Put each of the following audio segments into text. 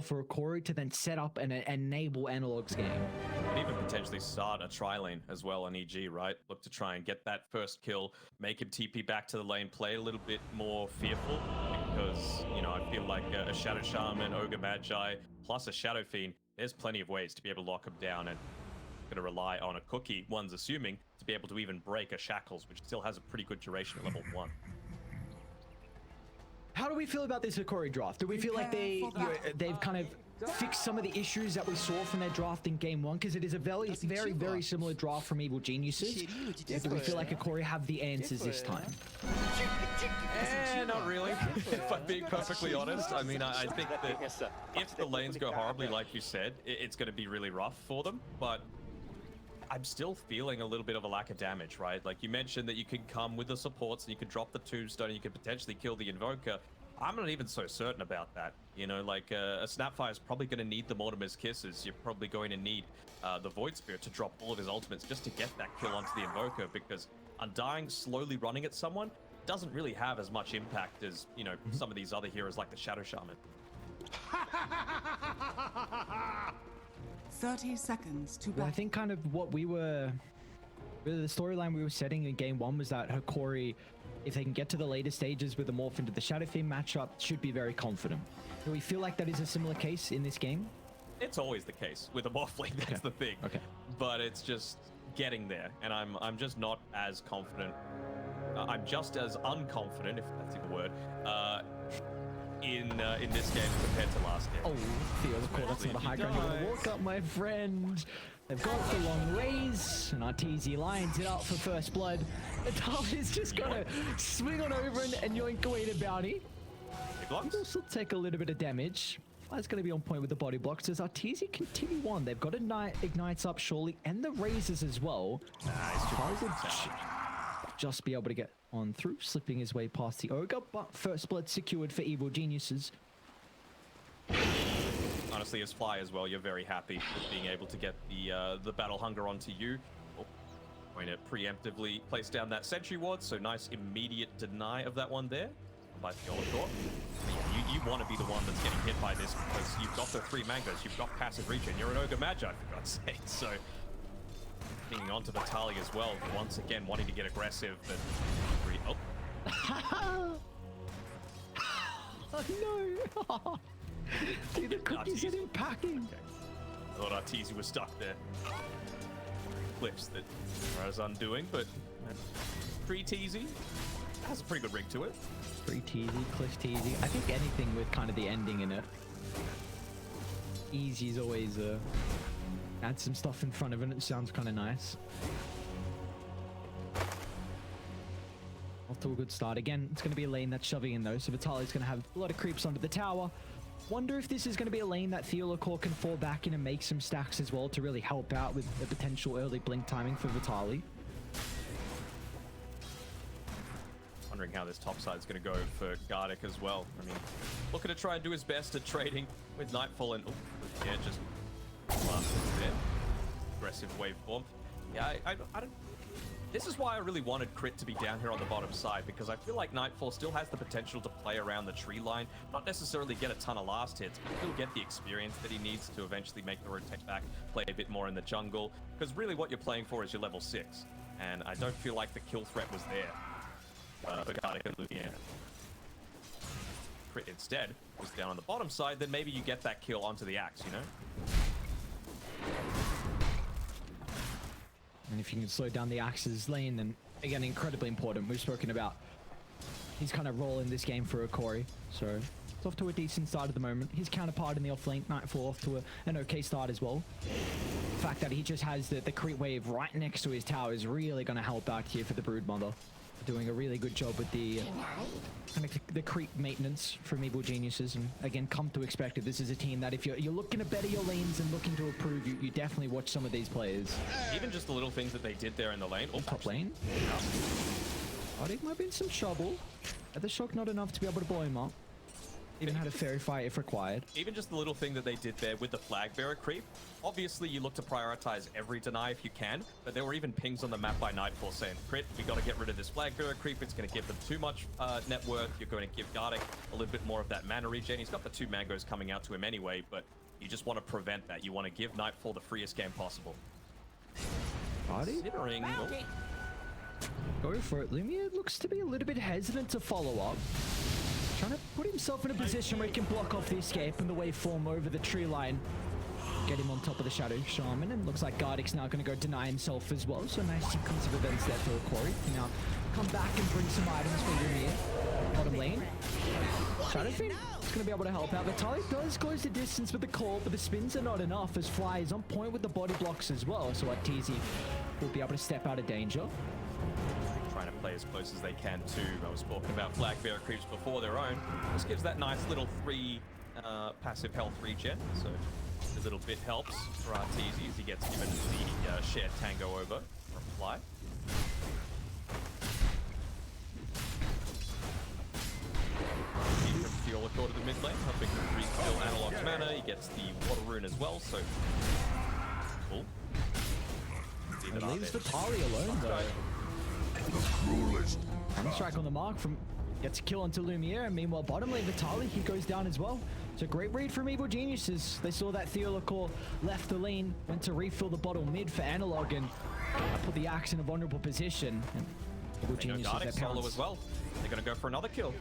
for Hokori to then set up and enable Analog's game. And even potentially start a tri-lane as well on EG, right? Look to try and get that first kill, make him TP back to the lane, play a little bit more fearful, because, you know, I feel like a Shadow Shaman, Ogre Magi, plus a Shadow Fiend, there's plenty of ways to be able to lock him down, and going to rely on a cookie, one's assuming, to be able to even break a Shackles, which still has a pretty good duration at level 1. How do we feel about this Hokori draft? Do we feel like they've kind of fixed some of the issues that we saw from their draft in game 1? Because it is a very similar draft from Evil Geniuses. Do we feel like Hokori have the answers this time? Not really. If I'm being perfectly honest, I mean, I think that if the lanes go horribly, like you said, it's going to be really rough for them. But I'm still feeling a little bit of a lack of damage, right? Like you mentioned that you can come with the supports and you can drop the tombstone and you can potentially kill the Invoker. I'm not even so certain about that. You know, like a Snapfire is probably going to need the Mortimer's Kisses. You're probably going to need the Void Spirit to drop all of his ultimates just to get that kill onto the Invoker, because Undying slowly running at someone doesn't really have as much impact as, you know, some of these other heroes like the Shadow Shaman. 30 seconds to I think kind of what we were, really the storyline we were setting in game 1 was that Hokori, if they can get to the later stages with the Morph into the Shadow Fiend matchup, should be very confident. Do we feel like that is a similar case in this game? It's always the case with a Morphling, that's the thing. Okay. But it's just getting there, and I'm just not as confident. I'm just as unconfident, if that's even a word, in this game compared to last game. Oh, Theo, cool. That's not a high ground. You're gonna walk up, my friend. They've got the long raise, and Arteezy lines it up for first blood. Natalia's just gonna swing on over and yoink away the bounty. This will take a little bit of damage. That's going to be on point with the body blocks. Does Arteezy continue on? They've got ignites up surely, and the raises as well. Just be able to get on through, slipping his way past the Ogre, but first blood secured for Evil Geniuses. Honestly, as Fly as well, you're very happy with being able to get the Battle Hunger onto you. Going to preemptively place down that Sentry Ward, so nice immediate deny of that one there by Theodore. You want to be the one that's getting hit by this because you've got the 3 mangoes, you've got passive regen, you're an Ogre Magi, for God's sake. So, hanging on to the Tali as well, once again wanting to get aggressive. But oh no! See, the cookies are packing. Okay. I thought Arteezy was stuck there. Clips that are as undoing, but pre-teasy has a pretty good rig to it. Pre-teasy, cliff teasy. I think anything with kind of the ending in it. Easy's always add some stuff in front of it. It sounds kind of nice. Off to a good start. Again, it's going to be a lane that's shoving in though, so Vitaly's going to have a lot of creeps under the tower. Wonder if this is going to be a lane that Theolacor can fall back in and make some stacks as well to really help out with the potential early blink timing for Vitaly. Wondering how this top side is going to go for Gardic as well. I mean, looking to try and do his best at trading with Nightfall and yeah, just last bit aggressive waveform. Yeah, I don't. This is why I really wanted Crit to be down here on the bottom side, because I feel like Nightfall still has the potential to play around the tree line, not necessarily get a ton of last hits, but still get the experience that he needs to eventually make the rotate back, play a bit more in the jungle, because really what you're playing for is your level 6, and I don't feel like the kill threat was there for Gardic and Lumiere. Crit instead was down on the bottom side, then maybe you get that kill onto the axe, you know? And if you can slow down the Axe's lane, then again, incredibly important. We've spoken about his kind of role in this game for Hokori. So it's off to a decent start at the moment. His counterpart in the offlane, Nightfall, off to an okay start as well. The fact that he just has the creep wave right next to his tower is really going to help out here for the Broodmother. Doing a really good job with the kind of the creep maintenance from Evil Geniuses, and again, come to expect it. This is a team that if you're looking to better your lanes and looking to improve, you definitely watch some of these players. Even just the little things that they did there in the lane. Top lane. Gardic might be in some trouble. At the shock, not enough to be able to blow him up. Even had a fairy fight if required. Even just the little thing that they did there with the flag bearer creep. Obviously, you look to prioritize every deny if you can, but there were even pings on the map by Nightfall saying, Crit, we got to get rid of this flag bearer creep. It's going to give them too much net worth. You're going to give Gardic a little bit more of that mana regen. He's got the 2 mangoes coming out to him anyway, but you just want to prevent that. You want to give Nightfall the freest game possible. Considering... Go for it. Lumiere looks to be a little bit hesitant to follow up. Trying to put himself in a position where he can block off the escape and the waveform over the tree line. Get him on top of the Shadow Shaman, and looks like Gardic's now going to go deny himself as well. So nice sequence of events there for Hokori. Now come back and bring some items for Lumiere. Bottom lane. Shadow Fiend is going to be able to help out. Vitalik does close the distance with the call, but the spins are not enough as Fly is on point with the body blocks as well. So Arteezy will be able to step out of danger. Trying to play as close as they can too. I was talking about flag bearer creeps before their own. This gives that nice little 3 passive health regen, so a little bit helps for Arteezy as he gets given the shared tango over from Fly. Fiora to the mid lane, helping him refill Analog's mana. He gets the water rune as well, so cool. And leaves Vitali alone though. Strike on the mark from gets a kill onto Lumiere, and meanwhile bottom lane Vitali, he goes down as well. So great read from Evil Geniuses. They saw that Theolacor left the lane, went to refill the bottom mid for Analog, and put the axe in a vulnerable position. And Evil Geniuses their solo as well. They're gonna go for another kill.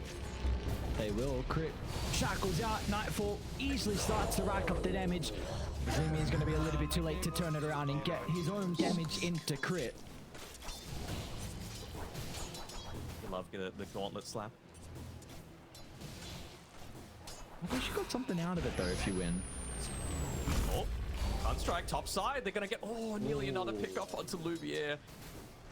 They will. Crit shackles out. Nightfall easily starts to rack up the damage. Zumi is going to be a little bit too late to turn it around and get his own damage into Crit. Love the gauntlet slap. I wish you got something out of it though if you win. Oh, Sunstrike top side. They're going to get nearly another pick off onto Lumiere.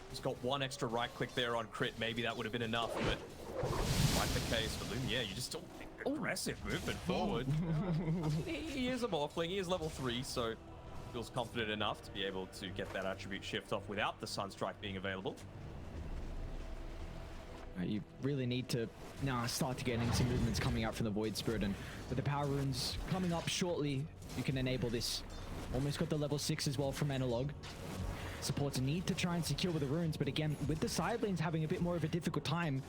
He's got 1 extra right click there on Crit. Maybe that would have been enough, but quite the case for Lumiere. You just don't think aggressive movement forward. He is a Morphling. He is level 3, so feels confident enough to be able to get that attribute shift off without the Sunstrike being available. You really need to now start to getting some movements coming out from the Void Spirit, and with the power runes coming up shortly, you can enable this. Almost got the level 6 as well from Analog. Supports need to try and secure with the runes, but again, with the side lanes having a bit more of a difficult time,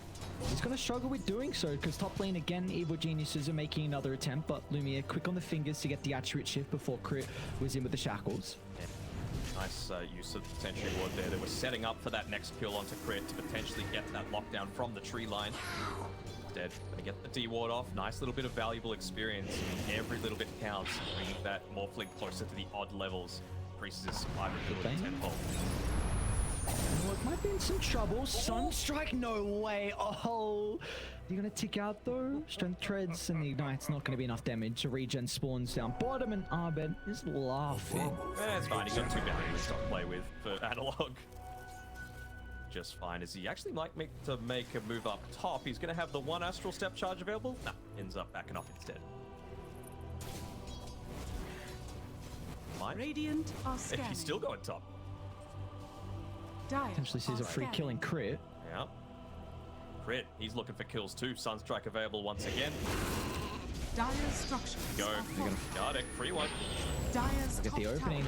he's going to struggle with doing so, because top lane again, Evil Geniuses are making another attempt, but Lumiere quick on the fingers to get the attribute shift before Crit was in with the shackles. Yeah. Nice use of the potential ward there. They were setting up for that next kill onto Crit to potentially get that lockdown from the tree line. Instead, gonna get the D-ward off. Nice little bit of valuable experience. Every little bit counts, bringing that Morphling closer to the odd levels. Increases his survivability tenfold. It might be in some trouble. Sunstrike, no way. Oh, you're gonna tick out though. Strength treads and the ignite's not gonna be enough damage. A regen spawns down bottom, and Arbed is laughing. It's fine. He's got 2 bounties to play with for Analog. Just fine. As he actually might make a move up top. He's gonna have the 1 astral step charge available. Nah, ends up backing off instead. Radiant are scanning. If he's still going top. Potentially sees a free killing Crit. Yeah. Crit, he's looking for kills too. Sunstrike available once again. Dire structures. Go. Gardic, free one. Dire's Get the opening.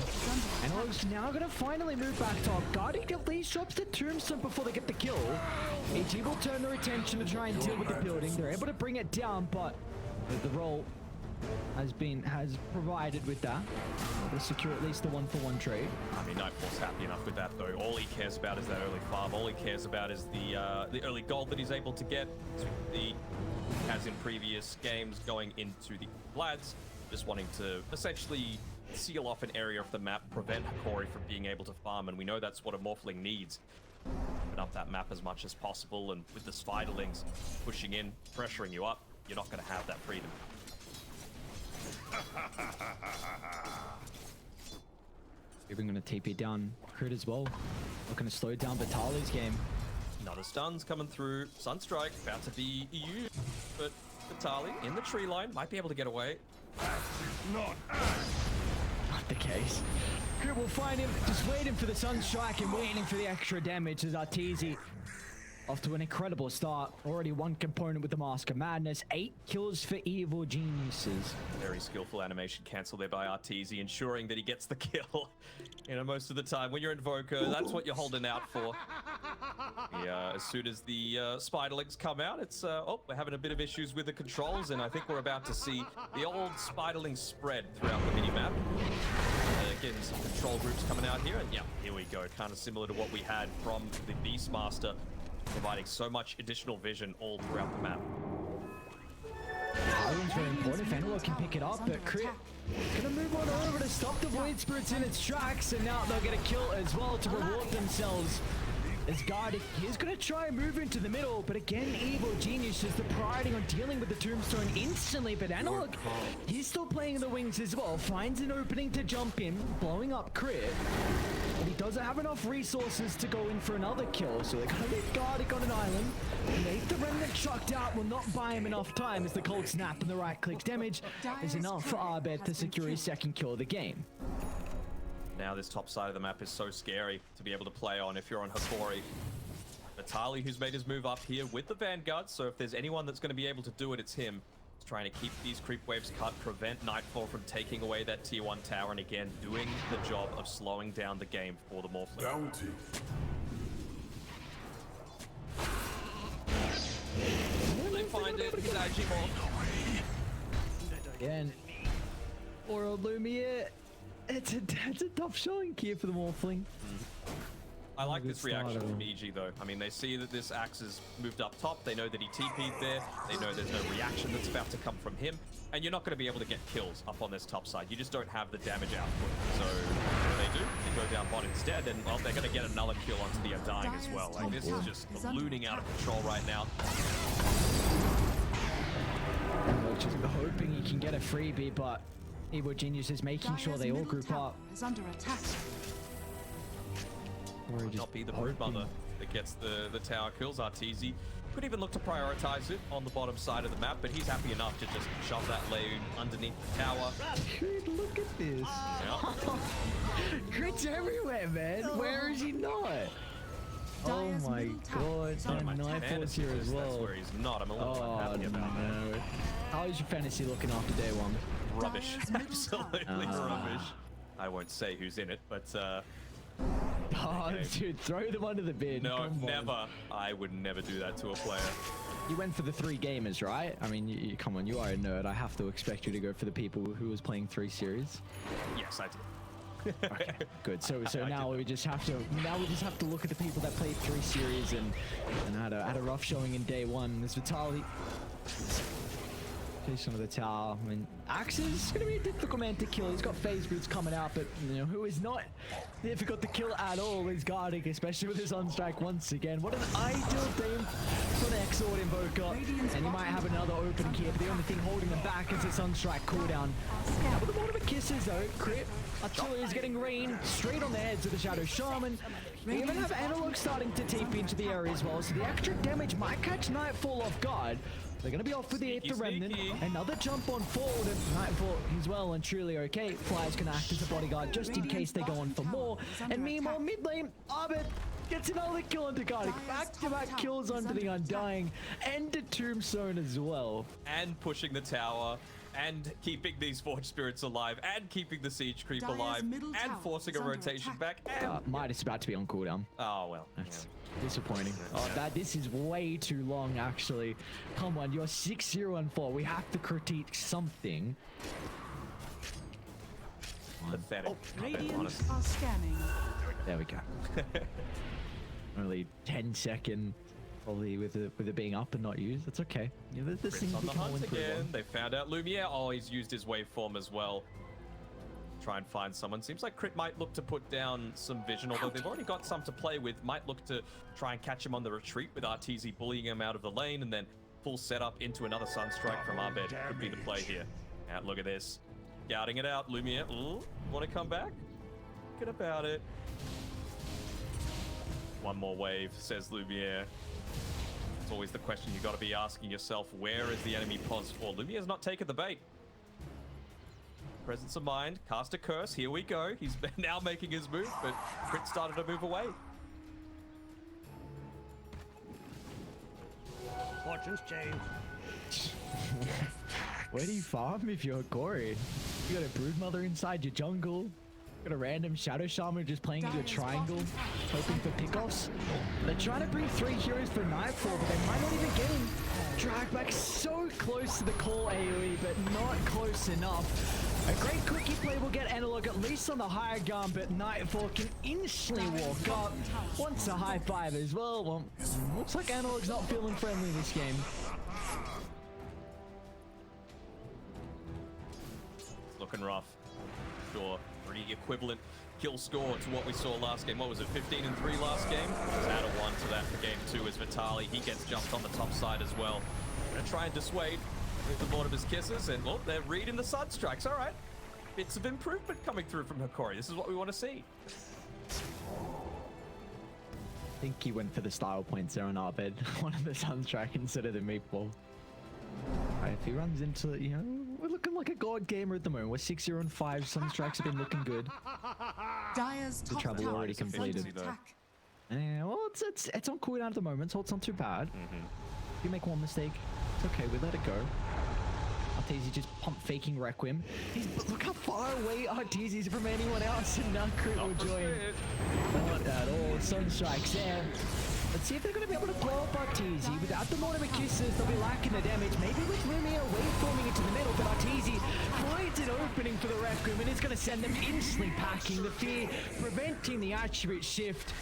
Analog's now going to finally move back top. Gardic at least drops the tombstone before they get the kill. AT will turn their attention to try and deal with the building. They're able to bring it down, but the roll has provided with that. They'll secure at least the 1-for-1 trade. I mean, Nightfall's happy enough with that though. All he cares about is that early farm. All he cares about is the early gold that he's able to get. As in previous games, going into the Vlads, just wanting to essentially seal off an area of the map, prevent Hokori from being able to farm, and we know that's what a Morphling needs. Open up that map as much as possible, and with the Spiderlings pushing in, pressuring you up, you're not going to have that freedom. Even going to TP down Crit as well. Looking to slow down Vitali's game. Another stun's coming through. Sunstrike about to be EU, but Vitali in the tree line might be able to get away. Not the case. Crit will find him, just waiting for the Sunstrike and waiting for the extra damage as Arteezy Off to an incredible start. Already one component with the Mask of Madness. 8 kills for Evil Geniuses. Very skillful animation cancel there by Arteezy, ensuring that he gets the kill. You know, most of the time when you're Invoker, that's what you're holding out for. Yeah, as soon as the Spiderlings come out, it's, oh, we're having a bit of issues with the controls, and I think we're about to see the old Spiderling spread throughout the minimap. Again, some control groups coming out here, and yeah, here we go. Kind of similar to what we had from the Beastmaster, providing so much additional vision all throughout the map. Island's very important. Vanilla can pick it up, but Crit gonna move on over to stop the Void Spirits in its tracks, and now they'll get a kill as well to reward themselves. As Guard is going to try and move into the middle, but again, Evil Genius is the priority on dealing with the Tombstone instantly, but Analog, he's still playing the wings as well, finds an opening to jump in, blowing up Crit, but he doesn't have enough resources to go in for another kill, so they're going to leave Guardic on an island. Make the Remnant chucked out will not buy him enough time as the cold snap and the right click damage is enough for Abed to secure his second kill of the game. Now this top side of the map is so scary to be able to play on if you're on Hokori. Vitali, who's made his move up here with the Vanguard, so if there's anyone that's going to be able to do it, it's him. He's trying to keep these creep waves cut, prevent Nightfall from taking away that tier 1 tower, and again, doing the job of slowing down the game for the Morphling. Bounty. They find it, he's actually Again, or Lumiere. It's a tough showing here for the Morphling. I like Good this reaction start, from EG though. I mean, they see that this axe has moved up top. They know that he TP'd there. They know there's no reaction that's about to come from him. And you're not going to be able to get kills up on this top side. You just don't have the damage output. So what they do, they go down bot instead, and well, they're going to get another kill onto the Undying as well. Like, this is just ballooning out of control right now. Just hoping he can get a freebie, but Evil Genius is making sure they all group up. Is under attack. Or Not be the brood mother that gets the tower kills. Arteezy could even look to prioritize it on the bottom side of the map, but he's happy enough to just shove that lane underneath the tower. Dude, look at this. Yeah. Crit's everywhere, man. Where is he not? Oh my god. And Nightfall's here as well. That's where he's not. I'm a little unhappy about that. How is your fantasy looking after day 1? Rubbish. Absolutely rubbish. I won't say who's in it, but Oh, dude, throw them under the bin. no, Come on. never. I would never do that to a player. You went for the 3 gamers, right? I mean, you come on, you are a nerd. I have to expect you to go for the people who was playing 3 series. Yes, I did. Okay, good. So now we just have to look at the people that played 3 series and had a rough showing in day 1. This Vitali. Chase under the tower. I mean, Axe is going to be a difficult man to kill. He's got phase boots coming out, but you know who is not difficult to kill at all is Guardic, especially with his on-strike once again. What an ideal team for an Exort Invoker. And he might have another opening here, but the only thing holding them back is his on-strike cooldown. Now, with the bottom of kisses though, Crit, Artillery is getting rain straight on the heads of the Shadow Shaman. We even have Analog starting to TP into the area as well, so the extra damage might catch Nightfall off guard. They're going to be off with the 8th Remnant. Another jump on forward, and Nightfall, he's well and truly okay. Fly's going to act as a bodyguard just in case they go on for more. And meanwhile, mid lane, Abed gets another kill onto Guardic. Back-to-back kills onto the Undying and a Tombstone as well. And pushing the tower, and keeping these Forge Spirits alive, and keeping the Siege Creep alive, and forcing a rotation back, and... Midas about to be on cooldown. Oh, well. That's disappointing. Oh, this is way too long, actually. Come on, you're 6-0-4. We have to critique something. Pathetic. Radiant are scanning. There we go. Only 10-second, probably with it being up and not used. That's okay. Yeah, this thing on the we can all hunt improve again. on. They found out Lumiere. Oh, he's used his waveform as well. Try and find someone. Seems like Crit might look to put down some vision, although they've already got some to play with. Might look to try and catch him on the retreat with Arteezy bullying him out of the lane, and then full setup into another Sunstrike from Abed could be the play here. Now look at this. Scouting it out. Lumiere, want to come back? Get about it. One more wave, says Lumiere. It's always the question you got to be asking yourself, where is the enemy pos for? Lumiere's not taking the bait. Presence of mind, cast a curse, here we go. He's now making his move, but Crit started to move away. Fortunes change. Where do you farm if you're Hokori? You got a Broodmother inside your jungle. Got a random Shadow Shaman just playing into a triangle, hoping for pickoffs. They're trying to bring 3 heroes for Nightfall, but they might not even get him. Drag back so close to the call AoE, but not close enough. A great cookie play will get Analog at least on the higher gun, but Nightfall can instantly walk up. Wants a high five as well. Well, looks like Analog's not feeling friendly this game. It's looking rough. Sure. Pretty equivalent kill score to what we saw last game. What was it, 15-3 last game? Just add a 1 to that for game 2 as Vitaly, he gets jumped on the top side as well. Gonna try and dissuade with the Lord of his Kisses, and well, they're reading the Sunstrikes. All right, bits of improvement coming through from Hokori. This is what we want to see. I think he went for the style points there on Arbed. One of the Sunstrike instead of the Meatball. Right, if he runs into, you know, we're looking like a god gamer at the moment. We're 6-0 and 5. Sunstrikes have been looking good. Dire's The top travel tower already is under completed. attack. Yeah, well, it's on cooldown at the moment, so it's not too bad. If you make one mistake, it's okay. We let it go. Arteezy just pump faking Requiem. Look how far away Arteezy is from anyone else, and now Crit will join. Not at all. Sunstrikes there. Let's see if they're going to be able to blow up Arteezy. Without the Mortimer Kisses, they'll be lacking the damage. Maybe with Lumia waveforming into the middle, but Arteezy finds an opening for the Requiem, and it's going to send them instantly packing. The fear preventing the attribute shift.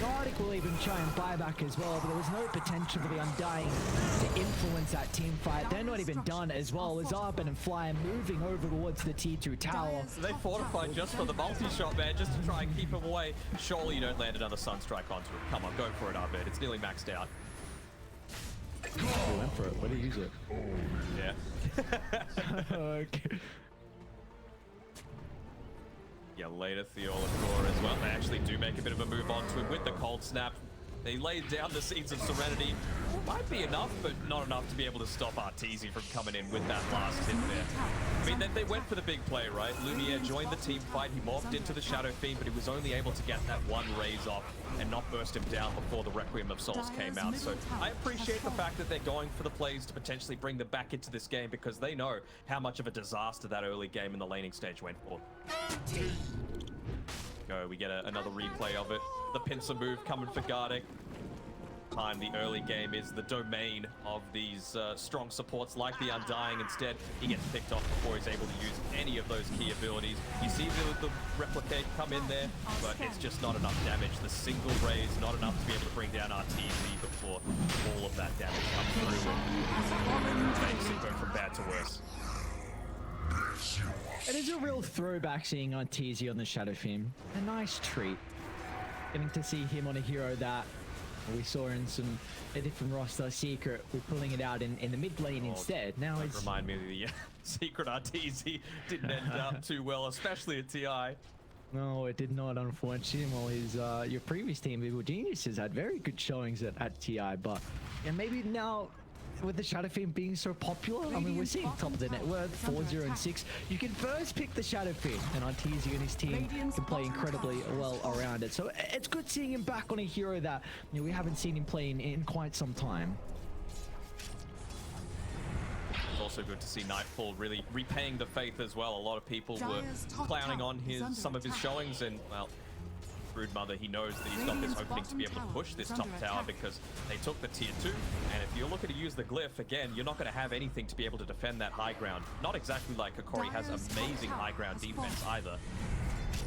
Gardic will even try and buy back as well, but there was no potential for the Undying to influence that team fight. They're not even done as well as Arben and Flyer moving over towards the T2 tower. So they fortified just for the multi-shot, man, just to try and keep him away. Surely you don't land another Sunstrike onto it. Come on, go for it, Arbed. It's nearly maxed out. He went for it. What did he use it? Yeah. Okay. Yeah, later Theolacor as well. They actually do make a bit of a move onto him with the cold snap. They laid down the Seeds of Serenity. Might be enough, but not enough to be able to stop Arteezy from coming in with that last hit there. I mean, they went for the big play, right? Lumiere joined the team fight. He morphed into the Shadow Fiend, but he was only able to get that one raise off and not burst him down before the Requiem of Souls came out. So I appreciate the fact that they're going for the plays to potentially bring them back into this game, because they know how much of a disaster that early game in the laning stage went for. Go, we get another replay of it. The pincer move coming for Gardic. The early game is the domain of these strong supports like the Undying. Instead, he gets picked off before he's able to use any of those key abilities. You see the Replicate come in there, but it's just not enough damage. The single raise, not enough to be able to bring down Arteezy before all of that damage comes through and makes it go from bad to worse. It is a real throwback seeing Arteezy on the Shadow Fiend. A nice treat. Getting to see him on a hero that we saw in a different roster. Secret, we're pulling it out in the mid lane instead. Now Don't it's remind me of the Secret Arteezy didn't end up too well, especially at TI. no, it did not, unfortunately. Well, his your previous team, Evil Geniuses, had very good showings at TI, but yeah, maybe now with the Shadow Fiend being so popular, I mean, we're seeing top of the net. We're 4-0 and 6. You can first pick the Shadow Fiend, and Arteezy and his team can play incredibly well around it. So it's good seeing him back on a hero that, you know, we haven't seen him play in quite some time. It's also good to see Nightfall really repaying the faith as well. A lot of people were clowning on some of his showings, and well, Broodmother, he knows that he's got this opening to be able to push this top tower because they took the tier 2, and if you're looking to use the glyph, again, you're not going to have anything to be able to defend that high ground. Not exactly like Hokori has amazing high ground defense either.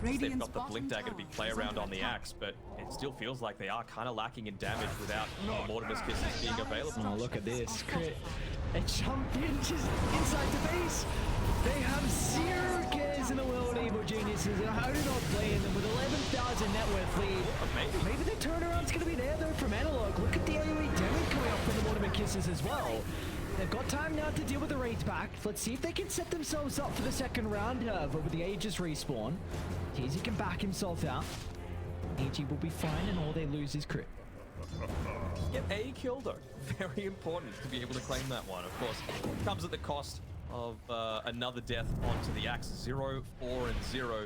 They've got the Blink Dagger to be play around on the axe, but it still feels like they are kind of lacking in damage without Mortimer's Kisses being available. Oh, look at this. Crit. A champion just inside the base. They have zero cares in the world, Evil Geniuses, and how do not play in them with 11,000 net worth lead. Maybe the turnaround's going to be there, though, from Analog. Look at the AoE damage coming up from the Mortimer Kisses as well. They've got time now to deal with the raids back. Let's see if they can set themselves up for the second round, however, with the Aegis respawn. Teasy can back himself out. EG will be fine, and all they lose is crit. Get a kill though. Very important to be able to claim that one. Of course, comes at the cost of another death onto the axe. 0, 4, and 0.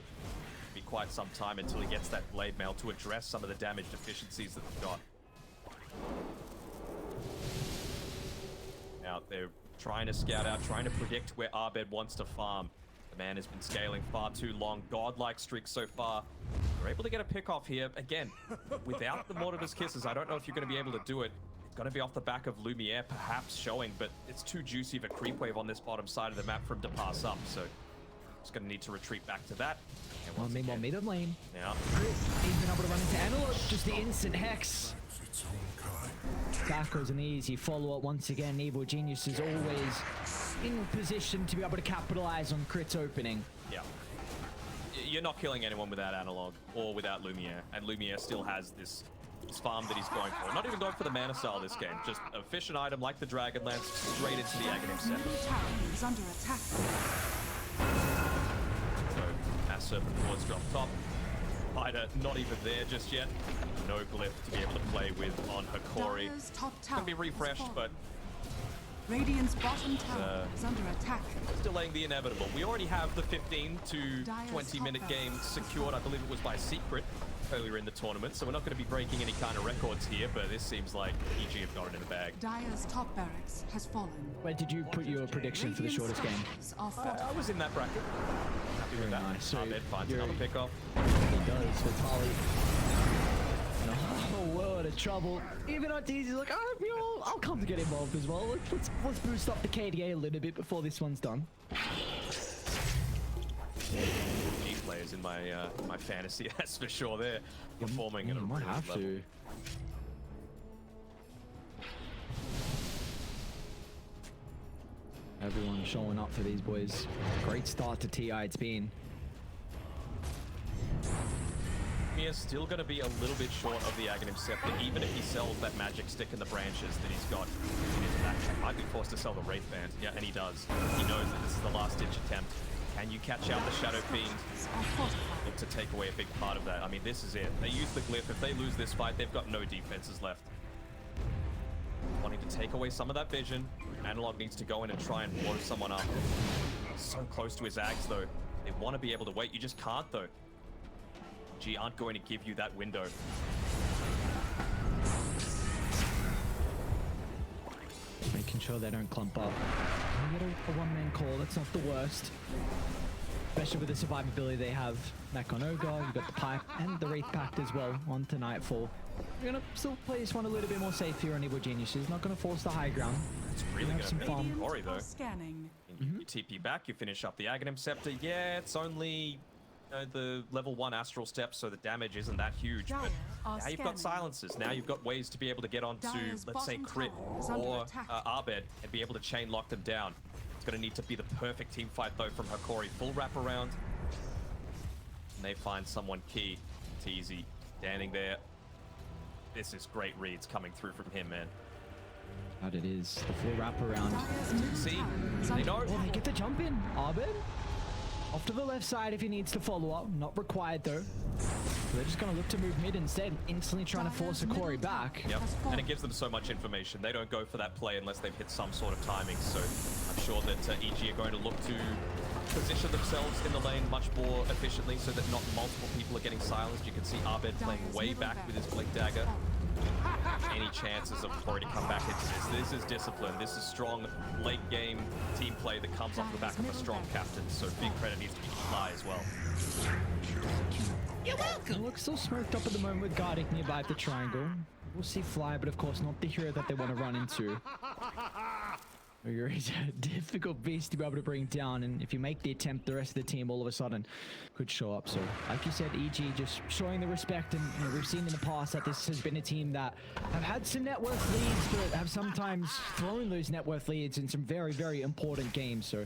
Be quite some time until he gets that blade mail to address some of the damage deficiencies that we've got. out there trying to scout out, trying to predict where Abed wants to farm. The man has been scaling far too long. Godlike streak so far. We're able to get a pick off here. Again, without the Mortimer's Kisses, I don't know if you're going to be able to do it. It's going to be off the back of Lumiere perhaps showing, but it's too juicy of a creep wave on this bottom side of the map for him to pass up. So just going to need to retreat back to that. And Well, meanwhile, mid lane. Yeah. He's been able to run into Analog. Just the instant hex. Backwards and easy follow-up once again. Evil Genius is always in position to be able to capitalize on Crit's opening. Yeah. You're not killing anyone without Analog or without Lumiere, and Lumiere still has this farm that he's going for. Not even going for the mana style this game, just a efficient item like the Dragon Lance straight into the Aghanim Scepter. The tower is under attack. So, Mass Serpent Force drop top. Spider not even there just yet. No glyph to be able to play with on Hokori. Dire's top It's tower going to be refreshed, has but fallen. Radiant's bottom tower is under attack. it's delaying the inevitable. We already have the 15 to 20 minute game secured. I believe it was by secret earlier in the tournament, so we're not going to be breaking any kind of records here, but this seems like EG have got it in the bag. Dire's top barracks has fallen. Where did you put your prediction for the shortest game? Structures are fortified. I was in that bracket. Happy with Very that. nice. So Abed finds you're- another pickoff. He does with Polly. In a whole world of trouble. Even Arteezy's like, oh, I'll come to get involved as well. Let's boost up the KDA a little bit before this one's done. G players in my my fantasy, that's for sure. They're performing at a You might really have level. to. Everyone showing up for these boys. Great start to TI it's been. He is still going to be a little bit short of the Aghanim Scepter, even if he sells that magic stick in the branches that he's got in his backpack. Might be forced to sell the Wraith Band. Yeah, and he does. He knows that this is the last ditch attempt. Can you catch out the Shadow Fiend? Are fortified. Look to take away a big part of that. I mean, this is it. They use the glyph. If they lose this fight, they've got no defenses left. Wanting to take away some of that vision. Analog needs to go in and try and blow someone up. So close to his Ags, though. They want to be able to wait. You just can't, though. G aren't going to give you that window. Making sure they don't clump up. You get a one-man call, that's not the worst. Especially with the survivability they have. Back on Ogre, you've got the Pipe and the Wraith Pact as well on to Nightfall. You're gonna still play this one a little bit more safe here on Evil Geniuses. Not gonna force the high ground. It's really have good some at fun. Radiant Hokori, though. are scanning. You TP back, you finish up the Aghanim Scepter. Yeah, it's only the level 1 Astral Step, so the damage isn't that huge. But Dire are now you've got scanning. silences. Now you've got ways to be able to get onto, Dire's let's say, bottom Crit tower is under or attack. Abed and be able to chain lock them down. It's going to need to be the perfect team fight, though, from Hokori. Full wraparound. And they find someone key. It's easy. Standing there. This is great reads coming through from him, man. But it is the full wraparound. Dire's middle See? tower is They under know. Oh, they attack. get the jump in. Abed? Off to the left side if he needs to follow up. Not required though. So they're just going to look to move mid instead. Instantly trying to force Dire's Hokori middle back. tower Yep, has and fallen. it gives them so much information. They don't go for that play unless they've hit some sort of timing. So I'm sure that EG are going to look to position themselves in the lane much more efficiently so that not multiple people are getting silenced. You can see Abed playing Dire's way middle back with his barracks Blink has Dagger. fallen. Any chances of Hokori to come back into this? This is discipline. This is strong late game team play that comes off the back of a strong captain. So big credit needs to be Fly as well. It looks so smoked up at the moment with Gardic nearby at the triangle. We'll see Fly, but of course not the hero that they want to run into. Ogre is a difficult beast to be able to bring down, and if you make the attempt, the rest of the team all of a sudden could show up. So, like you said, EG just showing the respect, and you know, we've seen in the past that this has been a team that have had some net worth leads, but have sometimes thrown those net worth leads in some very, very important games. So,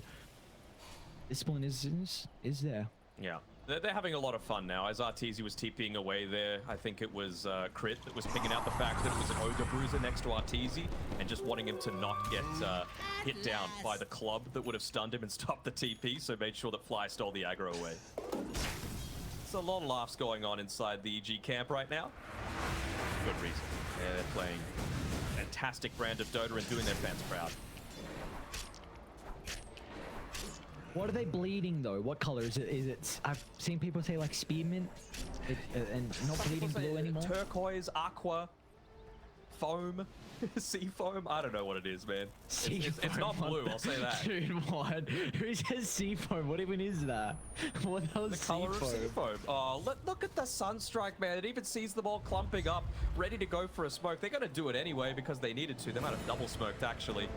discipline is there. Yeah. They're having a lot of fun now. As Arteezy was TPing away there, I think it was Crit that was picking out the fact that it was an Ogre Bruiser next to Arteezy and just wanting him to not get hit down by the club that would have stunned him and stopped the TP, so made sure that Fly stole the aggro away. There's a lot of laughs going on inside the EG camp right now. Good reason. Yeah, they're playing a fantastic brand of Dota and doing their fans proud. What are they bleeding though? What color is it? I've seen people say like spearmint, and not bleeding blue anymore. Turquoise, aqua, foam, sea foam. I don't know what it is, man. It's not Seafoam, blue. I'll say that. Dude, what? Who says seafoam? What even is that? What the hell is The color of sea seafoam? foam. Oh, look at the sunstrike, man. It even sees them all clumping up, ready to go for a smoke. They're going to do it anyway because they needed to. They might have double smoked, actually.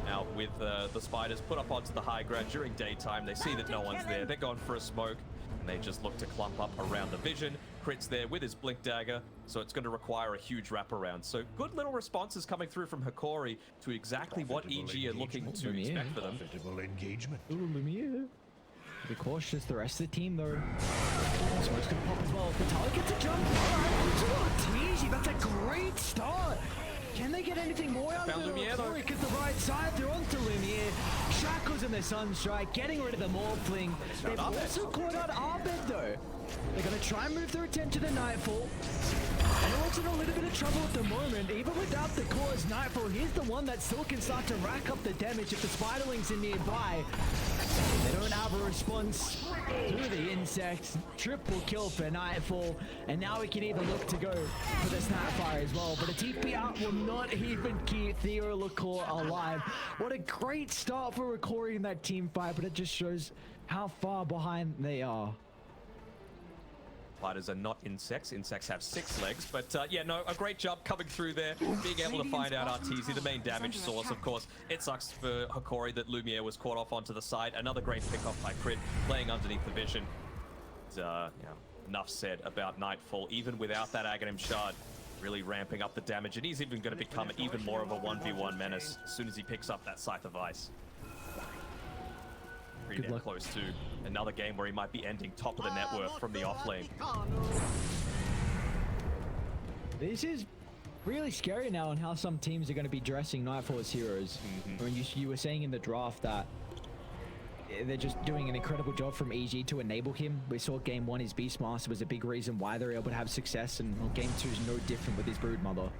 Now, with the spiders put up onto the high ground during daytime, they see that no one's there. They're going for a smoke, and they just look to clump up around the vision. Crit's there with his blink dagger, so it's going to require a huge wraparound. So good little responses coming through from Hokori to exactly what EG are looking to expect for them. Profitable engagement. Ooh, Lumiere. Be cautious. The rest of the team, though. Smoke's gonna pop as well. Vitalik gets a jump. Alright, easy. That's a great start. Can they get anything more out Found of Lumiere, though. Because the right side, they're onto Lumiere. Shackles in the Sunstrike, getting rid of the Morphling. They've also caught out Arbed, though. They're going to try and move their attention to Nightfall. They're also in a little bit of trouble at the moment. Even without the cause, Nightfall, he's the one that still can start to rack up the damage if the Spiderlings are nearby. They don't have a response to the insects. Triple kill for Nightfall. And now we can even look to go for the Snapfire as well. But a TP out will not even keep Theo LaCour alive. What a great start for Hokori in that team fight, but it just shows how far behind they are. Spiders are not insects. Insects have 6 legs. But yeah, no, a great job coming through there. Being able to find out Arteezy, the main damage source, of course. It sucks for Hokori that Lumiere was caught off onto the side. Another great pick off by Crit, playing underneath the vision. Enough said about Nightfall. Even without that Aghanim Shard, really ramping up the damage. And he's even going to become even more of a 1v1 menace as soon as he picks up that Scythe of Ice. Pretty damn close to another game where he might be ending top of the net worth from the off lane. This is really scary now on how some teams are going to be dressing Nightfall as heroes. I mean, you were saying in the draft that they're just doing an incredible job from EG to enable him. We saw game 1, his Beastmaster was a big reason why they're able to have success, and well, game 2 is no different with his Broodmother.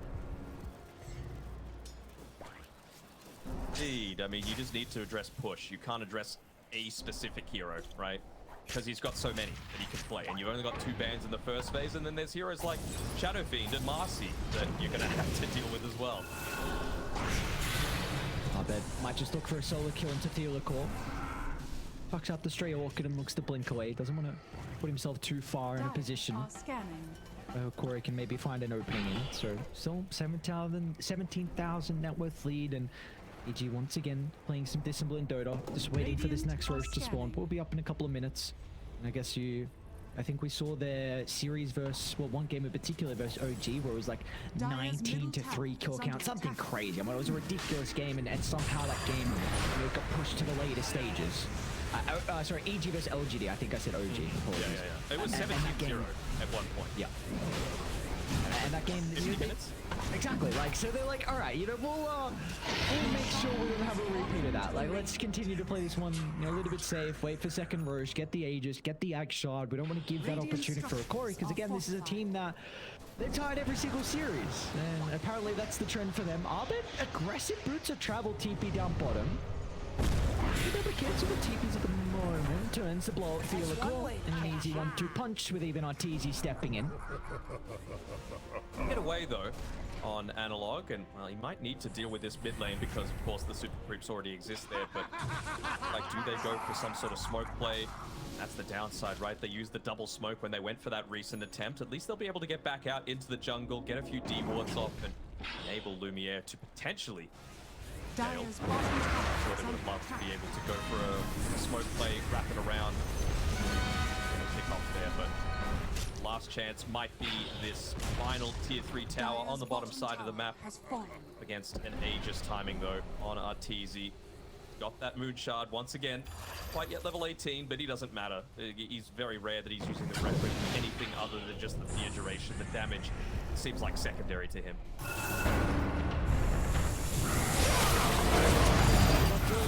Indeed. I mean, you just need to address push. You can't address a specific hero, right? Because he's got so many that he can play, and you've only got 2 bans in the first phase, and then there's heroes like Shadow Fiend and Marcy that you're gonna have to deal with as well. I bet might just look for a solo kill into Theo LaCour. Fucks up the stray Orchid and looks to blink away. Doesn't want to put himself too far in a position. Corey can maybe find an opening in. So still 17,000 net worth lead, and EG once again playing some disciplined Dota, just waiting for this next Roche to spawn. We'll be up in a couple of minutes. And I guess I think we saw their series versus, well, one game in particular versus OG where it was like 19-3 kill count, something crazy. I mean, it was a ridiculous game, and somehow that game got pushed to the later stages. Sorry, EG versus LGD. I think I said OG. Yeah. It was 17-0 at one point. Yeah. And that game, 50 minutes? Exactly. Like, so they're like, all right, we'll make sure we don't have a repeat of that. Like, let's continue to play this one, a little bit safe. Wait for second Roche, get the Aegis, get the Ag Shard. We don't want to give that opportunity for Hokori, because again, this is a team that they're tied every single series, and apparently that's the trend for them. Arbed, aggressive boots of travel TP down bottom. He never cancel the TPs at the moment. Turns to blow up Theo LaCour, and an easy 1-2 punch with even Arteezy stepping in. Get away though on Analog, and well, he might need to deal with this mid lane because of course the super creeps already exist there, but like, do they go for some sort of smoke play? That's the downside, right? They used the double smoke when they went for that recent attempt. At least they'll be able to get back out into the jungle, get a few D-wards off, and enable Lumiere to potentially nail. I'm sure they would love to be able to go for a smoke play, wrap it around, and kick off there, but last chance might be this final tier 3 tower on the bottom side of the map against an Aegis timing though on Arteezy. Got that Moon Shard once again, quite yet level 18, but he doesn't matter. He's very rare that he's using the Red Whip for anything other than just the fear duration. The damage seems like secondary to him.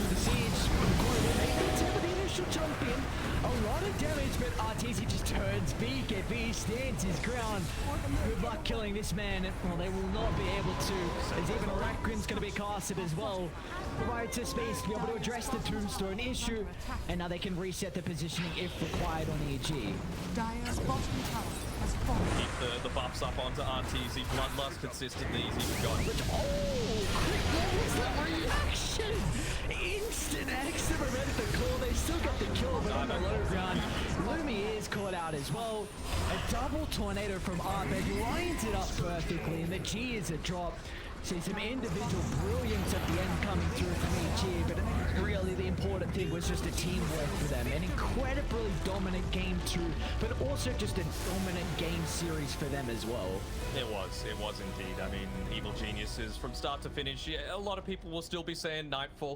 The siege, the initial jump in. A lot of the damage, but RTZ just turns BKB, stands his ground. Good luck killing this man. Well, they will not be able to. There's even a Rakrin's going to be casted as well. Provides a space to be able to address the tombstone issue, and now they can reset the positioning if required on EG. Dire's bottom tower has fallen. Keep the buffs up onto RTZ. Bloodlust consistently easy to go. Oh, quick, what was that reaction? Instant X to prevent the call. They still got the kill, but on the low ground, Lumi is caught out as well. A double tornado from Art. They lines it up perfectly, and the G is a drop. See some individual brilliance at the end coming through from EG, but really the important thing was just a teamwork for them. An incredibly dominant game 2, but also just a dominant game series for them as well. It was indeed. I mean, Evil Geniuses from start to finish. Yeah, a lot of people will still be saying Nightfall